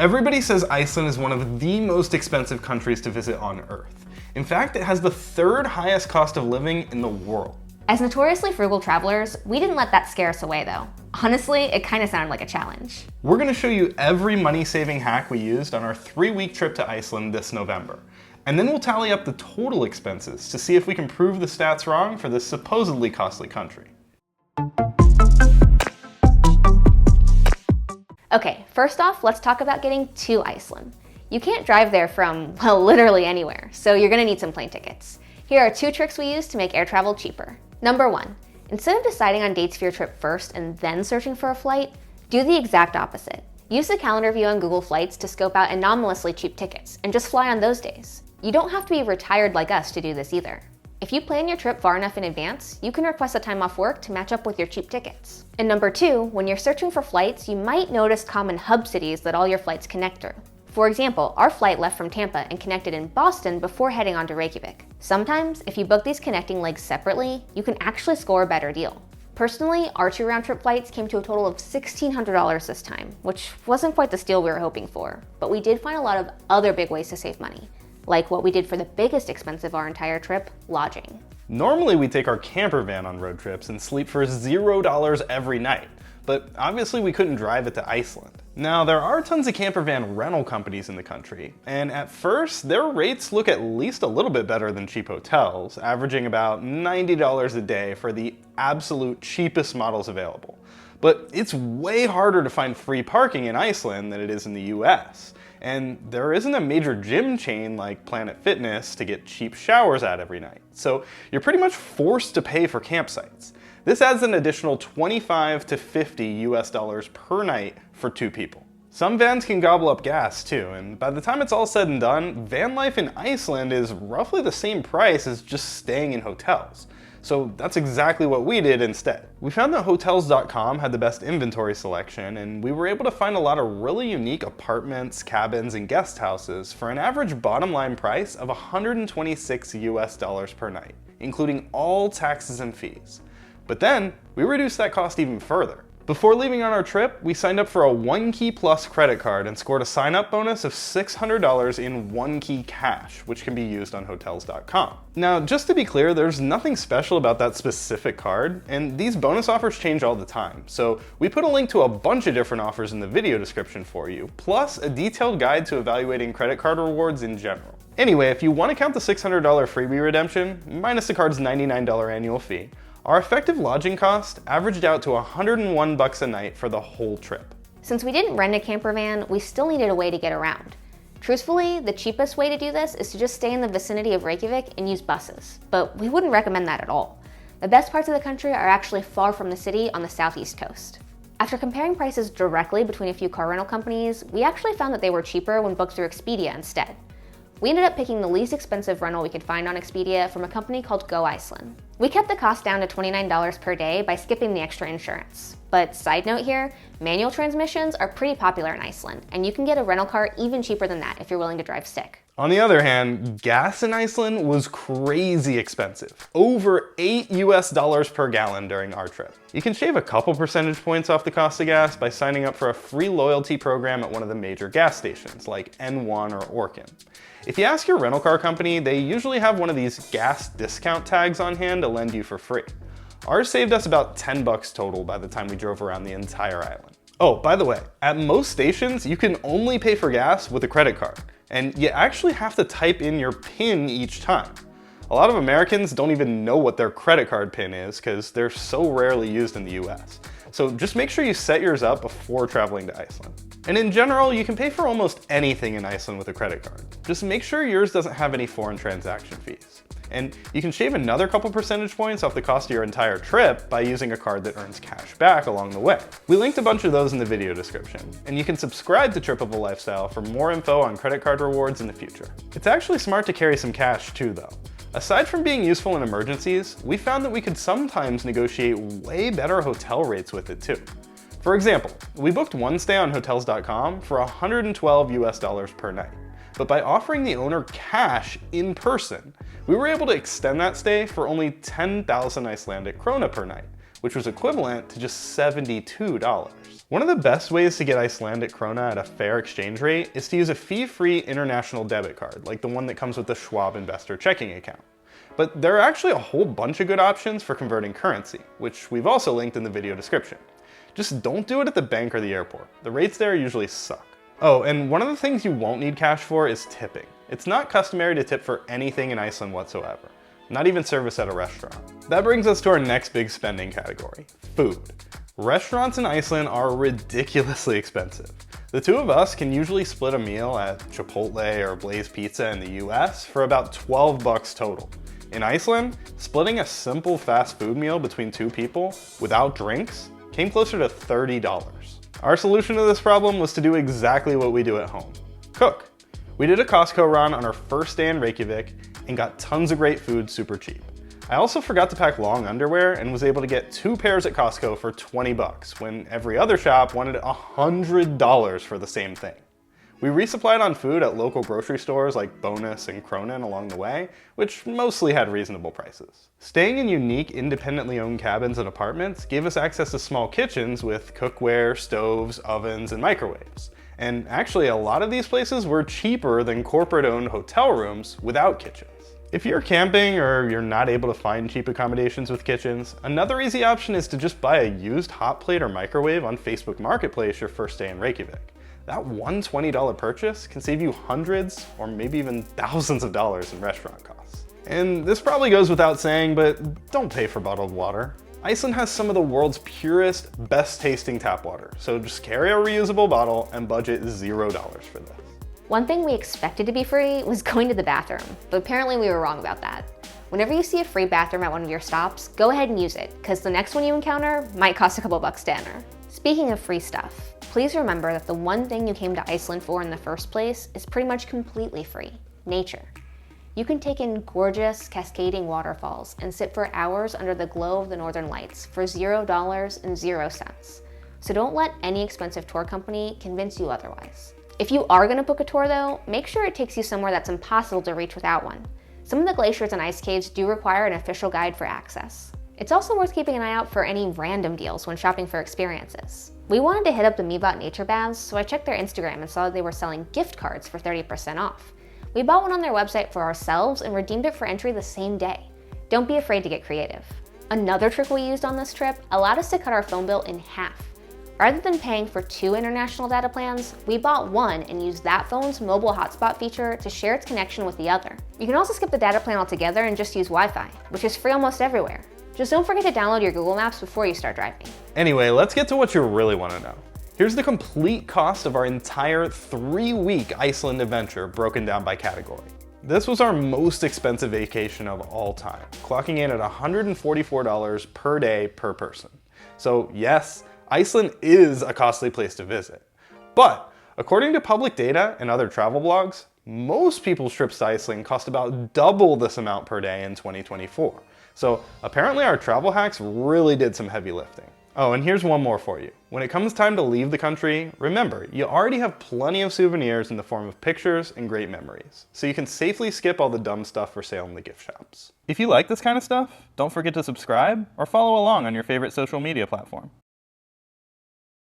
Everybody says Iceland is one of the most expensive countries to visit on Earth. In fact, it has the third highest cost of living in the world. As notoriously frugal travelers, we didn't let that scare us away though. Honestly, it kind of sounded like a challenge. We're going to show you every money-saving hack we used on our 3-week trip to Iceland this November. And then we'll tally up the total expenses to see if we can prove the stats wrong for this supposedly costly country. Okay, first off, let's talk about getting to Iceland. You can't drive there from, well, literally anywhere, so you're gonna need some plane tickets. Here are 2 tricks we use to make air travel cheaper. Number 1, instead of deciding on dates for your trip first and then searching for a flight, do the exact opposite. Use the calendar view on Google Flights to scope out anomalously cheap tickets and just fly on those days. You don't have to be retired like us to do this either. If you plan your trip far enough in advance, you can request a time off work to match up with your cheap tickets. And number 2, when you're searching for flights, you might notice common hub cities that all your flights connect through. For example, our flight left from Tampa and connected in Boston before heading on to Reykjavik. Sometimes, if you book these connecting legs separately, you can actually score a better deal. Personally, our 2 round-trip flights came to a total of $1,600 this time, which wasn't quite the steal we were hoping for, but we did find a lot of other big ways to save money, like what we did for the biggest expense of our entire trip, lodging. Normally we take our camper van on road trips and sleep for $0 every night, but obviously we couldn't drive it to Iceland. Now, there are tons of camper van rental companies in the country, and at first, their rates look at least a little bit better than cheap hotels, averaging about $90 a day for the absolute cheapest models available. But it's way harder to find free parking in Iceland than it is in the US. And there isn't a major gym chain like Planet Fitness to get cheap showers at every night. So you're pretty much forced to pay for campsites. This adds an additional $25 to $50 US per night for 2 people. Some vans can gobble up gas too, and by the time it's all said and done, van life in Iceland is roughly the same price as just staying in hotels. So that's exactly what we did instead. We found that Hotels.com had the best inventory selection, and we were able to find a lot of really unique apartments, cabins, and guest houses for an average bottom line price of $126 US per night, including all taxes and fees. But then, we reduced that cost even further. Before leaving on our trip, we signed up for a OneKey Plus credit card and scored a sign-up bonus of $600 in OneKey cash, which can be used on Hotels.com. Now, just to be clear, there's nothing special about that specific card, and these bonus offers change all the time. So we put a link to a bunch of different offers in the video description for you, plus a detailed guide to evaluating credit card rewards in general. Anyway, if you want to count the $600 freebie redemption, minus the card's $99 annual fee, our effective lodging cost averaged out to $101 a night for the whole trip. Since we didn't rent a camper van, we still needed a way to get around. Truthfully, the cheapest way to do this is to just stay in the vicinity of Reykjavik and use buses, but we wouldn't recommend that at all. The best parts of the country are actually far from the city on the southeast coast. After comparing prices directly between a few car rental companies, we actually found that they were cheaper when booked through Expedia instead. We ended up picking the least expensive rental we could find on Expedia from a company called Go Iceland. We kept the cost down to $29 per day by skipping the extra insurance. But side note here, manual transmissions are pretty popular in Iceland, and you can get a rental car even cheaper than that if you're willing to drive stick. On the other hand, gas in Iceland was crazy expensive. Over $8 US per gallon during our trip. You can shave a couple percentage points off the cost of gas by signing up for a free loyalty program at one of the major gas stations like N1 or Orkin. If you ask your rental car company, they usually have one of these gas discount tags on hand to lend you for free. Ours saved us about $10 total by the time we drove around the entire island. Oh, by the way, at most stations, you can only pay for gas with a credit card, and you actually have to type in your PIN each time. A lot of Americans don't even know what their credit card PIN is because they're so rarely used in the US. So just make sure you set yours up before traveling to Iceland. And in general, you can pay for almost anything in Iceland with a credit card. Just make sure yours doesn't have any foreign transaction fees. And you can shave another couple percentage points off the cost of your entire trip by using a card that earns cash back along the way. We linked a bunch of those in the video description, and you can subscribe to Trip of a Lifestyle for more info on credit card rewards in the future. It's actually smart to carry some cash too though. Aside from being useful in emergencies, we found that we could sometimes negotiate way better hotel rates with it too. For example, we booked one stay on Hotels.com for $112 US per night. But by offering the owner cash in person, we were able to extend that stay for only 10,000 Icelandic Krona per night, which was equivalent to just $72. One of the best ways to get Icelandic Krona at a fair exchange rate is to use a fee-free international debit card, like the one that comes with the Schwab Investor checking account. But there are actually a whole bunch of good options for converting currency, which we've also linked in the video description. Just don't do it at the bank or the airport. The rates there usually suck. Oh, and one of the things you won't need cash for is tipping. It's not customary to tip for anything in Iceland whatsoever, not even service at a restaurant. That brings us to our next big spending category, food. Restaurants in Iceland are ridiculously expensive. The two of us can usually split a meal at Chipotle or Blaze Pizza in the US for about 12 bucks total. In Iceland, splitting a simple fast food meal between two people without drinks came closer to $30. Our solution to this problem was to do exactly what we do at home, cook. We did a Costco run on our first day in Reykjavik and got tons of great food super cheap. I also forgot to pack long underwear and was able to get 2 pairs at Costco for 20 bucks when every other shop wanted $100 for the same thing. We resupplied on food at local grocery stores like Bonus and Kronan along the way, which mostly had reasonable prices. Staying in unique, independently owned cabins and apartments gave us access to small kitchens with cookware, stoves, ovens, and microwaves. And actually, a lot of these places were cheaper than corporate-owned hotel rooms without kitchens. If you're camping or you're not able to find cheap accommodations with kitchens, another easy option is to just buy a used hot plate or microwave on Facebook Marketplace your first day in Reykjavik. That one $20 purchase can save you hundreds or maybe even thousands of dollars in restaurant costs. And this probably goes without saying, but don't pay for bottled water. Iceland has some of the world's purest, best tasting tap water, so just carry a reusable bottle and budget $0 for this. One thing we expected to be free was going to the bathroom, but apparently we were wrong about that. Whenever you see a free bathroom at one of your stops, go ahead and use it, because the next one you encounter might cost a couple bucks to enter. Speaking of free stuff, please remember that the one thing you came to Iceland for in the first place is pretty much completely free: nature. You can take in gorgeous, cascading waterfalls and sit for hours under the glow of the northern lights for $0 and 0 cents. So don't let any expensive tour company convince you otherwise. If you are gonna book a tour though, make sure it takes you somewhere that's impossible to reach without one. Some of the glaciers and ice caves do require an official guide for access. It's also worth keeping an eye out for any random deals when shopping for experiences. We wanted to hit up the Mývatn nature baths, so I checked their Instagram and saw that they were selling gift cards for 30% off. We bought one on their website for ourselves and redeemed it for entry the same day. Don't be afraid to get creative. Another trick we used on this trip allowed us to cut our phone bill in half. Rather than paying for 2 international data plans, we bought one and used that phone's mobile hotspot feature to share its connection with the other. You can also skip the data plan altogether and just use Wi-Fi, which is free almost everywhere. Just don't forget to download your Google Maps before you start driving. Anyway, let's get to what you really want to know. Here's the complete cost of our entire 3-week Iceland adventure broken down by category. This was our most expensive vacation of all time, clocking in at $144 per day per person. So yes, Iceland is a costly place to visit. But according to public data and other travel blogs, most people's trips to Iceland cost about double this amount per day in 2024. So apparently our travel hacks really did some heavy lifting. Oh, and here's one more for you. When it comes time to leave the country, remember, you already have plenty of souvenirs in the form of pictures and great memories, so you can safely skip all the dumb stuff for sale in the gift shops. If you like this kind of stuff, don't forget to subscribe or follow along on your favorite social media platform.